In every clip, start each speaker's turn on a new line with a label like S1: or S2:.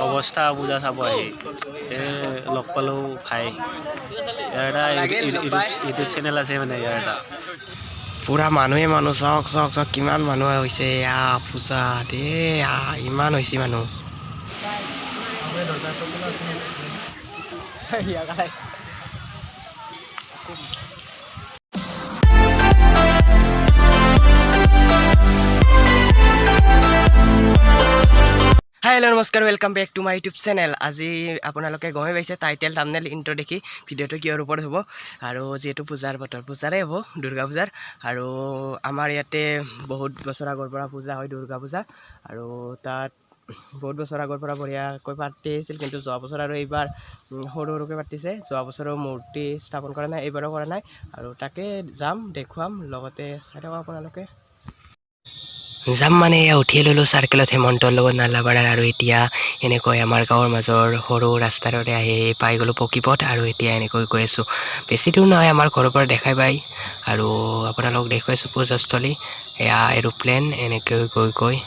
S1: অৱস্থা পূজা চাব আহি লগ পালোঁ ভাই ইয়াৰ এটা ইউটিউব চেনেল আছে মানে ইয়াৰ এটা
S2: পুৰা মানুহে মানুহ চাওক চাওক চাওক কিমান মানুহ হৈছে পূজা দে ইমান হৈছে মানুহ হেল্ল' নমস্কাৰ welcome back to my YouTube channel আজি আপোনালোকে গমে পাইছে টাইটেল থাম্বনেইল ইন্ট্ৰ দেখি ভিডিঅ'টো কিহৰ ওপৰত হ'ব আৰু যিহেতু পূজাৰ বতৰ পূজাৰে হ'ব দুৰ্গা পূজাৰ আৰু আমাৰ ইয়াতে বহুত বছৰ আগৰ পৰা পূজা হয় দুৰ্গা পূজা আৰু তাত বহুত বছৰ আগৰ পৰা বঢ়িয়াকৈ পাতি আছিল কিন্তু যোৱা বছৰ আৰু এইবাৰ সৰু সৰুকৈ পাতিছে যোৱা বছৰো মূৰ্তি স্থাপন কৰা নাই এইবাৰো কৰা নাই আৰু তাকে যাম দেখুৱাম লগতে চাই থাকক আপোনালোকে যাম মানে উঠিয়ে ল'লোঁ চাৰ্কেলত হেমন্তৰ লগত নালাবাৰাৰ আৰু এতিয়া এনেকৈ আমাৰ গাঁৱৰ মাজৰ সৰু ৰাস্তাৰে আহি পাই গ'লোঁ পকীপথ আৰু এতিয়া এনেকৈ গৈ আছোঁ বেছি দূৰ নহয় আমাৰ ঘৰৰ পৰা দেখাই পায় আৰু আপোনালোকক দেখুৱাইছোঁ পূজাস্থলী এয়া এৰোপ্লেন এনেকৈ গৈ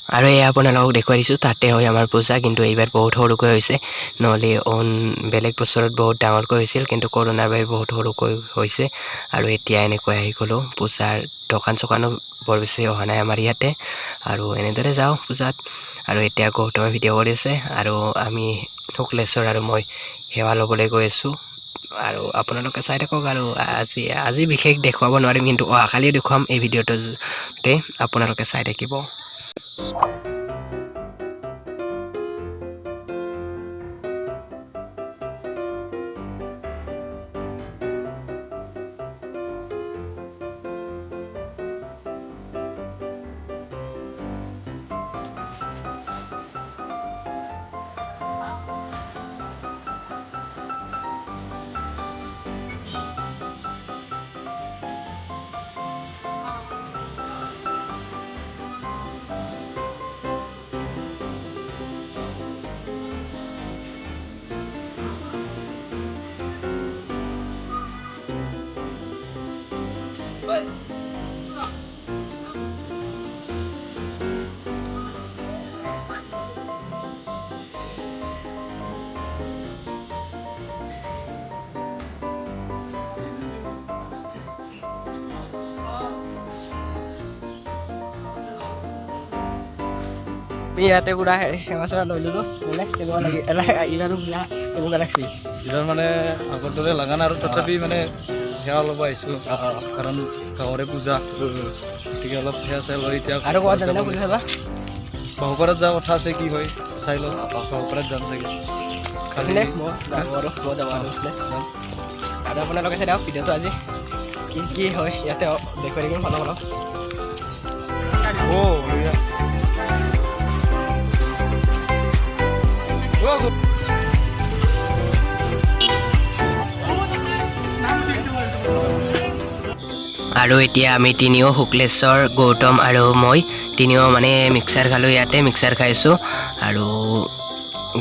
S2: আৰু এয়া আপোনালোকক দেখুৱাই দিছোঁ তাতে হয় আমাৰ পূজা কিন্তু এইবাৰ বহুত সৰুকৈ হৈছে নহ'লে বেলেগ বছৰত বহুত ডাঙৰকৈ হৈছিল কিন্তু কৰোণাৰ বাবে বহুত সৰুকৈ হৈছে আৰু এতিয়া এনেকৈ আহি গ'লোঁ পূজাৰ দোকান চোকানো বৰ বেছি অহা নাই আমাৰ ইয়াতে আৰু এনেদৰে যাওঁ পূজাত আৰু এতিয়া গৌতমে ভিডিঅ' কৰি আছে আৰু আমি শুক্লেশ্বৰ আৰু মই সেৱা ল'বলৈ গৈ আছোঁ আৰু আপোনালোকে চাই থাকক আৰু আজি বিশেষ দেখুৱাব নোৱাৰিম কিন্তু অহাকালি দেখুৱাম এই ভিডিঅ'টোতে আপোনালোকে চাই থাকিব ইয়াতে পুৰা সেৱা চেৱা লৈ ল'লোঁ কেনেকুৱা লাগি ইবাৰো পুৰা কেনেকুৱা লাগছে
S3: ইবাৰ মানে আগৰ দৰে লগা নাই আৰু তথাপি মানে সেৱা ল'ব আহিছোঁ কাৰণ গাঁৱৰে পূজা গতিকে অলপ সেৱা চেৱা লৈ এতিয়া
S2: আৰু ক'ৰবাত যাবি না পূজা চাবা
S3: বাহুপাৰাত যোৱা কথা আছে কি হয় চাই লওঁ বাহুপাৰাত যাম চাগে খালি
S2: আৰু আপোনালোকে চাই দিয়ক ভিডিঅ'টো আজি কি হয় ইয়াতে দেখুৱাই থাকিম অলপ অলপ আৰু এতিয়া আমি তিনিও শুক্লেশ্বৰ গৌতম আৰু মই তিনিও মানে মিক্সাৰ খালোঁ ইয়াতে মিক্সাৰ খাইছোঁ আৰু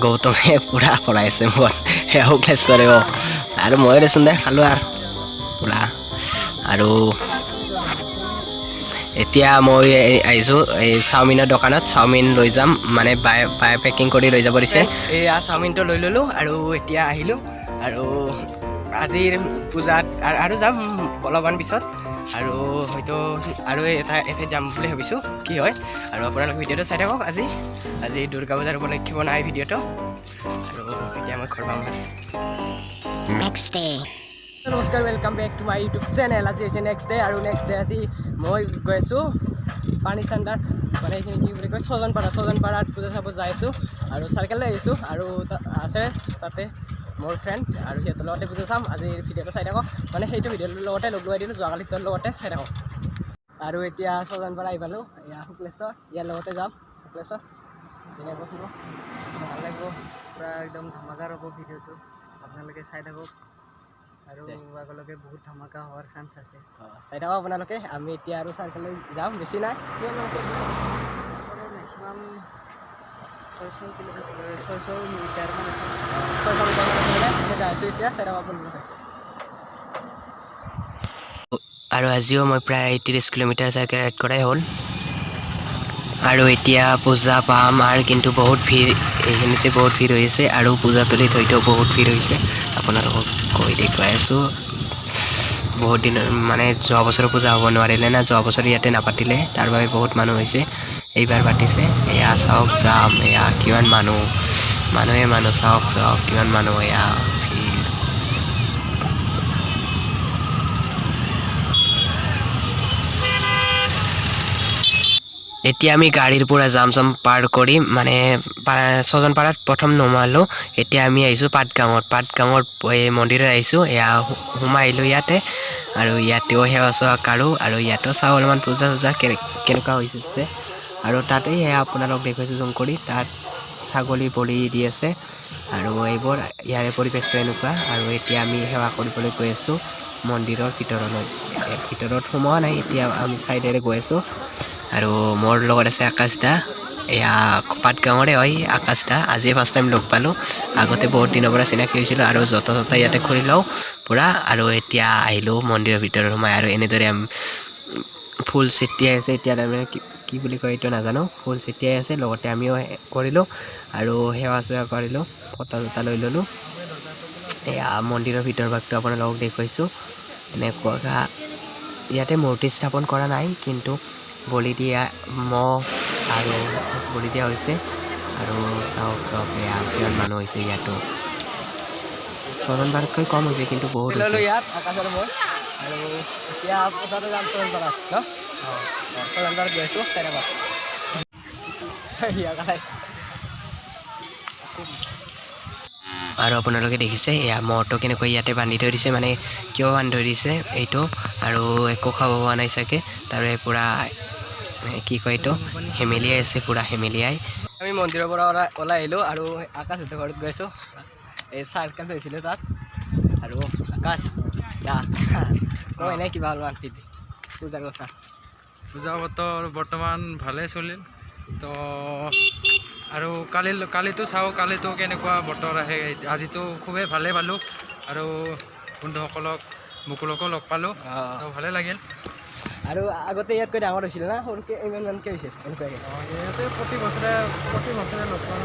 S2: গৌতমে পূৰা পৰাই আছে মোৰ সেয়া শুক্লেশ্বৰে আৰু মই দেচোন দে খালোঁ আৰু পূৰা আৰু এতিয়া মই আহিছোঁ এই চাওমিনৰ দোকানত চাওমিন লৈ যাম মানে বাই পেকিং কৰি লৈ যাব দিছে এয়া চাওমিনটো লৈ ল'লোঁ আৰু এতিয়া আহিলোঁ আৰু আজিৰ পূজাত আৰু যাম অলপমান পিছত আৰু হয়তো আৰু এঠাইত যাম বুলি ভাবিছোঁ কি হয় আৰু আপোনালোকে ভিডিঅ'টো চাই থাকক আজি দুৰ্গা পূজাৰ উপলক্ষে বনাই ভিডিঅ'টো আৰু এতিয়া মই ঘৰ পাম নেক্সট ডে নমস্কাৰ welcome back to my YouTube channel আজি হৈছে নেক্সট ডে আৰু নেক্সট ডে আজি মই গৈ আছোঁ পানী চাণ্ডাৰ মানে এইখিনি কি বুলি কয় ছজনপাৰাত পূজা চাব যাই আছোঁ আৰু চাইকেল লৈ আহিছোঁ আৰু আছে তাতে মোৰ ফ্ৰেণ্ড আৰু সিহঁতৰ লগতে পূজা চাম আজিৰ ভিডিঅ'টো চাই থাকক মানে সেইটো ভিডিঅ'টোৰ লগতে লগ লোৱাই দিলোঁ যোৱাকালিটোৰ লগতে চাই থাকক আৰু এতিয়া ছজনপাৰা আহি পালোঁ এয়া শুক্লেশ্বৰ ইয়াৰ লগতে যাম শুক্লেশ্বৰ ধুনীয়াকৈ ফুৰিব ভাল লাগিব পূৰা একদম ধামাকাৰ হ'ব ভিডিঅ'টো আপোনালোকে চাই থাকক আৰু আগলৈকে বহুত ধামাকা হোৱাৰ চান্স আছে চাই থাকক আপোনালোকে আমি এতিয়া আৰু চাৰ্কেললৈ যাম বেছি নাই মেক্সিমাম 600 মিটাৰমান আছে 600 মিটাৰমান যাই আছোঁ এতিয়া চাই থাকক আপোনালোকে আৰু আজিও মই প্ৰায় 30 কিলোমিটাৰ চাইকেল ৰাইড কৰাই হ'ল আৰু এতিয়া পূজা পাম আৰু কিন্তু বহুত ভিৰ এইখিনিতে বহুত ভিৰ হৈ আছে আৰু পূজাতলিত হয়তো বহুত ভিৰ হৈছে আপোনালোকক কৈ দেখুৱাই আছোঁ বহুত দিন মানে যোৱা বছৰ পূজা হ'ব নোৱাৰিলে না যোৱা বছৰ ইয়াতে নাপাতিলে তাৰ বাবে বহুত মানুহ হৈছে এইবাৰ পাতিছে এয়া চাওক যাম এয়া কিমান মানুহে চাওক কিমান মানুহ এয়া ভিৰ এতিয়া আমি গাড়ীৰ পৰা যাম পাৰ কৰি মানে ছজনপাৰাত প্ৰথম নমালোঁ এতিয়া আমি আহিছোঁ পাটগাঁৱৰ এই মন্দিৰত আহিছোঁ এয়া সোমাই আহিলোঁ ইয়াতে আৰু ইয়াতেও সেৱা চেৱা কৰোঁ আৰু ইয়াতেও চাওঁ অলপমান পূজা চূজা কেনেকুৱা হৈছে আৰু তাতেই সেয়া আপোনালোক দেখুৱাইছোঁ জুম কৰি তাত ছাগলী বলি দি আছে আৰু এইবোৰ ইয়াৰে পৰিৱেশটো এনেকুৱা আৰু এতিয়া আমি সেৱা কৰিবলৈ গৈ আছোঁ মন্দিৰৰ ভিতৰত সোমোৱা নাই এতিয়া আমি চাইডেৰে গৈ আছোঁ আৰু মোৰ লগত আছে আকাশ দা এয়া পাটগাঁৱৰে হয় আকাশ দা আজি ফাৰ্ষ্ট টাইম লগ পালোঁ আগতে বহুত দিনৰ পৰা চিনাকি হৈছিলোঁ আৰু জোতা ইয়াতে খুলি লওঁ পূৰা আৰু এতিয়া আহিলোঁ মন্দিৰৰ ভিতৰত সোমাই আৰু এনেদৰে ফুল ছিটিয়াই আছে এতিয়া তাৰমানে কি বুলি কয় এইটো নাজানো ফুল ছিটিয়াই আছে লগতে আমিও কৰিলোঁ আৰু সেৱা চেৱা কৰিলোঁ ফটা চটা লৈ ল'লোঁ এয়া মন্দিৰৰ ভিতৰ ভাগটো আপোনালোকক দেখুৱাইছোঁ এনেকুৱা ইয়াতে মূৰ্তি স্থাপন কৰা নাই কিন্তু বলি দিয়া মহ আৰু বলি দিয়া হৈছে আৰু চাওক এয়া কিমান মানুহ হৈছে ইয়াতো ছজনবাৰতকৈ কম হৈছে কিন্তু বহুত হৈছে ইয়াত আকাশৰ মই আৰু এতিয়া পথাৰতে যাম ছজনবাৰত ন ছজনবাৰত গৈ আছোঁ চাইডাবাত আৰু আপোনালোকে দেখিছে এয়া মহটো কেনেকৈ ইয়াতে বান্ধি থৈ দিছে মানে কিয় বান্ধি থৈ দিছে এইটো আৰু একো খাব পোৱা নাই চাগে তাৰে পূৰা কি কয় এইটো হেমেলিয়াই আছে পূৰা হেমেলিয়াই আমি মন্দিৰৰ পৰা ওলাই আহিলোঁ আৰু আকাশহঁতৰ ঘৰত গৈছোঁ এই চাৰ্কাল হৈছিলোঁ তাত আৰু আকাশ কয় নাই কিবা অলপমান পূজাৰ কথা
S3: পূজা বতৰ বৰ্তমান ভালেই চলিল তো আৰু কালিতো চাওঁ কালিতো কেনেকুৱা বতৰ আহে আজিতো খুবেই ভালেই পালোঁ আৰু বন্ধুসকলক মুকুলকো লগ পালোঁ তো ভালেই লাগিল
S2: আৰু আগতে ইয়াতকৈ ডাঙৰ হৈছিল না সৰুকৈ ইমানমানকৈ হৈছিল এনেকুৱাকৈ
S3: ইয়াতে প্ৰতি বছৰে লগ পাওঁ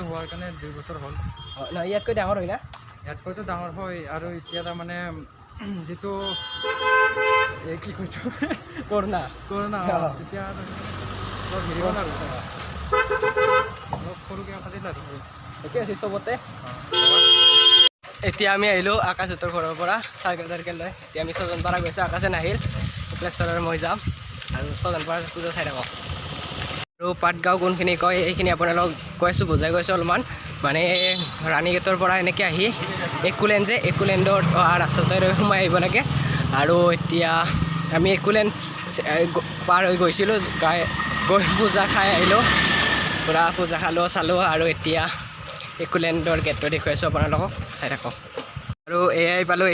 S3: হোৱাৰ কাৰণে 2 বছৰ হ'ল
S2: নহয় ইয়াতকৈ ডাঙৰ হয় না
S3: ইয়াতকৈতো ডাঙৰ হয় আৰু এতিয়া তাৰমানে যিটো কি কৈছোঁ
S2: কৰোণা
S3: তেতিয়া হেৰি হ'ল আৰু সৰুকৈ কাটিল আৰু
S2: ঠিকে আছে চবতে এতিয়া আমি আহিলোঁ আকাশহঁতৰ ঘৰৰ পৰা চাৰ্কেল লৈ এতিয়া আমি ছজনপাৰা গৈছোঁ আকাশে নাহিল শুক্লেশ্বৰৰ মই যাম আৰু ছজনপাৰা পূজা চাই থাকোঁ আৰু পাটগাঁও কোনখিনি কয় এইখিনি আপোনালোক কৈছোঁ বুজাই গৈছোঁ অলপমান মানে ৰাণী গেটৰ পৰা এনেকৈ আহি একোলেণ্ডৰ ৰাস্তাতে সোমাই আহিব লাগে আৰু এতিয়া আমি একোলেণ্ড পাৰ হৈ গৈছিলোঁ গৈ পূজা খাই আহিলোঁ পূৰা পূজা খালোঁ চালোঁ আৰু এতিয়া একোলেণ্ডৰ গেটটো দেখুৱাইছোঁ আপোনালোকক চাই থাকক আৰু এয়াই পালোঁ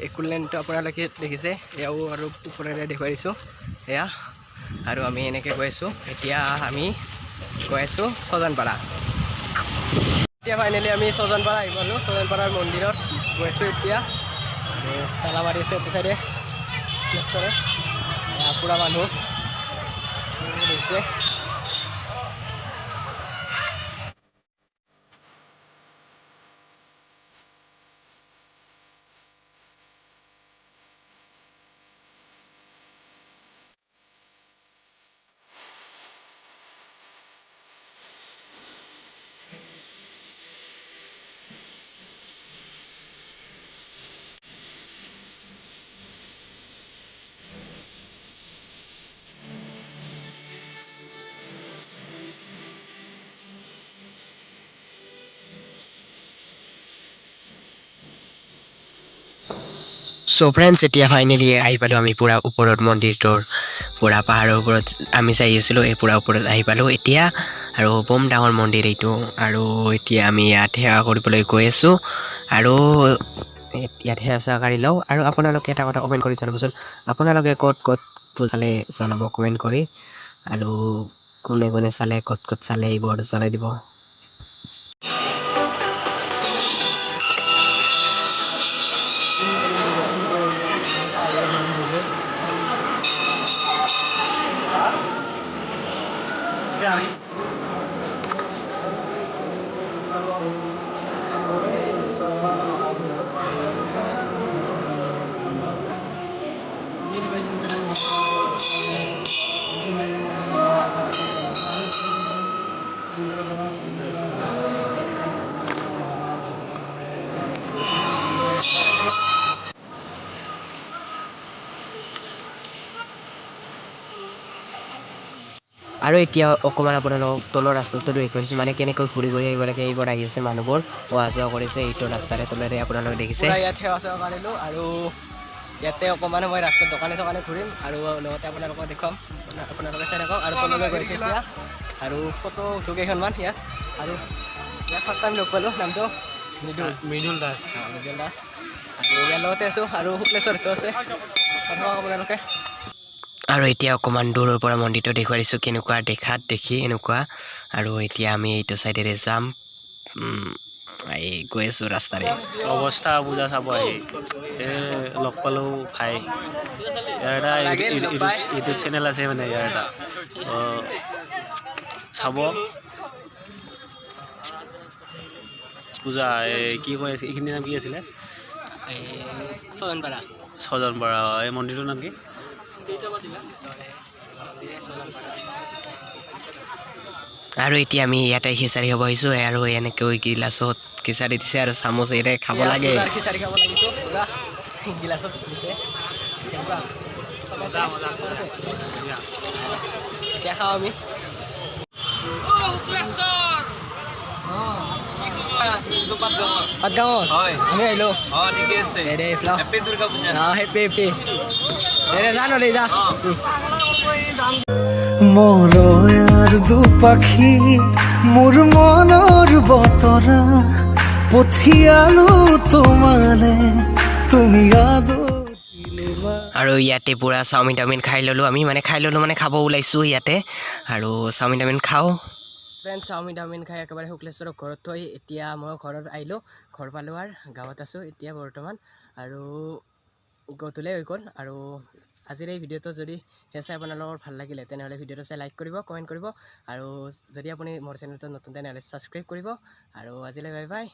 S2: একোলেণ্ডটো আপোনালোকে দেখিছে এয়াও আৰু ওপৰেৰে দেখুৱাই দিছোঁ এয়া আৰু আমি এনেকৈ গৈ আছোঁ এতিয়া আমি গৈ আছোঁ ছজনপাৰা এতিয়া ফাইনেলি আমি ছজনপাৰা আহি পালোঁ ছজনপাৰাৰ মন্দিৰত গৈছোঁ এতিয়া আৰু তালা মাৰি আছে এইটো চাইডে পূৰা মানুহ দেখিছে চ' ফ্ৰেণ্ডছ এতিয়া ফাইনেলি আহি পালোঁ আমি পূৰা ওপৰত মন্দিৰটোৰ পূৰা পাহাৰৰ ওপৰত আমি চাই আছিলোঁ এই পূৰা ওপৰত আহি পালোঁ এতিয়া আৰু বম ডাঙৰ মন্দিৰ এইটো আৰু এতিয়া আমি ইয়াত সেৱা কৰিবলৈ গৈ আছোঁ আৰু ইয়াত সেৱা চেৱা কৰি লওঁ আৰু আপোনালোকে এটা কথা কমেণ্ট কৰি জনাবচোন আপোনালোকে ক'ত চালে জনাব কমেণ্ট কৰি আৰু কোনে চালে ক'ত চালে এইবোৰ জনাই দিব আৰু এতিয়া অকণমান আপোনালোকক তলৰ ৰাস্তাটো দেখুৱাইছোঁ মানে কেনেকৈ ঘূৰি ঘূৰি আহিব লাগে এইবোৰ আহি আছে মানুহবোৰ অহা যোৱা কৰিছে এইটো ৰাস্তাৰে তলেৰে আপোনালোকে দেখিছে ইয়াত সেৱা চেৱা কৰিলোঁ আৰু ইয়াতে অকণমান মই ৰাস্তাত দোকানে চোকানে ঘূৰিম আৰু লগতে আপোনালোকক দেখুৱাম আপোনালোকে চাই থাকক আৰু তললৈ গৈছোঁ এতিয়া আৰু ফটো উঠো কেইখনমান ইয়াত আৰু ইয়াত ফাৰ্ষ্ট টাইম লগ পালোঁ নামটো মৃদুল দাস আৰু ইয়াৰ লগতে আছোঁ আৰু শুক্লেশ্বৰ সেইটো আছে আপোনালোকে আৰু এতিয়া অকণমান দূৰৰ পৰা মন্দিৰটো দেখুৱাই দিছোঁ কেনেকুৱা দেখাত দেখি এনেকুৱা আৰু এতিয়া আমি এইটো চাইডেৰে যাম এই গৈ আছোঁ ৰাস্তাৰে
S1: অৱস্থা পূজা চাব আহি লগ পালোঁ ভাই ইয়াৰ এটা ইউটিউব চেনেল আছে মানে ইয়াৰ এটা চাব পূজা কি কৈ আছে এইখিনিৰ নাম কি আছিলে ছজন বৰা এই মন্দিৰটোৰ নাম কি
S2: আৰু এতিয়া আমি ইয়াতে খিচাৰি খাব আহিছোঁ আৰু এনেকৈ গিলাচত খিচাৰি দিছে আৰু চামুচেৰে খাব লাগে এতিয়া খাওঁ আমি পাটগাঁৱত আমি আহিলোঁ হেপী জানো দেই যা
S4: মৰয়াৰ দুপাখি মোৰ মনৰ বতৰা পঠিয়ালো তোমালে তুমি
S2: আৰু ইয়াতে পূৰা চাওমিন টাউমিন খাই ল'লোঁ আমি মানে খাব ওলাইছোঁ ইয়াতে আৰু চাওমিন টাউমিন খাওঁ ফ্ৰেণ্ড চাওমিন টাউমিন খাই একেবাৰে শুক্লেশ্বৰক ঘৰত থৈ এতিয়া মই ঘৰত আহিলোঁ ঘৰ পালোঁ আৰু গাঁৱত আছোঁ এতিয়া বৰ্তমান আৰু গধূলি হৈ গ'ল আৰু আজিৰ এই ভিডিঅ'টো যদি চাই আপোনালোকৰ ভাল লাগিলে তেনেহ'লে ভিডিঅ'টো চাই লাইক কৰিব কমেণ্ট কৰিব আৰু যদি আপুনি মোৰ চেনেলটো নতুন তেনেহ'লে ছাবস্ক্ৰাইব কৰিব আৰু আজিলৈ বাই বাই